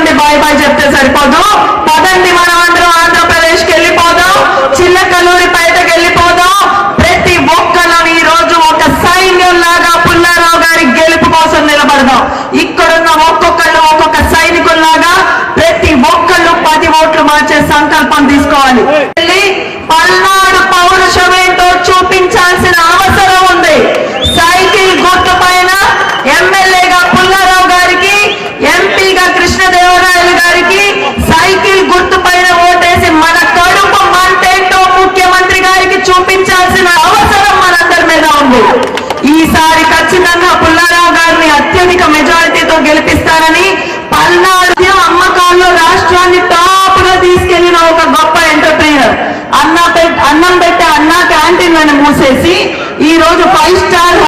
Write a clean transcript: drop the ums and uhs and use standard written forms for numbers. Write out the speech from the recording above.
నుండి bye bye చెప్తే సరిపోదు. పదండి మనం అందరం ఆంధ్రప్రదేశ్కి వెళ్ళిపోదాం, చిల్లకల్లూరిపేటకి వెళ్ళిపోదాం. ప్రతి ఒక్కళ్ళం ఈ రోజు ఒక సైన్యంలాగా పుల్లారావు గారి గెలుపు కోసం నిలబడదాం. ఇక్కడున్న ఒక్కొక్కళ్ళు ఒక్కొక్క సైనికుల్లాగా ప్రతి ఒక్కళ్ళు 10 ఓట్లు మార్చే సంకల్పం తీసుకోవాలి. పల్నాడు పౌరుషం ఏంటో చూపించాల్సిన అవసరం ఉంది. సైకిల్ గుర్తు పైన ఎమ్మెల్యేగా పుల్లారావు గారికి, ఎంపీగా కృష్ణదేవరాయలు గారికి సైకిల్ గుర్తు పైన ఓటేసి మన కడుపు మంటేంటో ముఖ్యమంత్రి గారికి చూపించాల్సిన అవసరం మనందరి మీద ఉంది. ఈసారి ఖచ్చితంగా పుల్లారావు గారిని అత్యధిక మెజారిటీతో గెలిపిస్తారని, పల్నాడు అమ్మకాల్లో రాష్ట్రాన్ని టాప్ గా తీసుకెళ్లిన ఒక గొప్ప ఎంటర్ప్రీనర్, అన్నం పెట్టే అన్నా క్యాంటీన్లను మూసేసి ఈ రోజు 5 స్టార్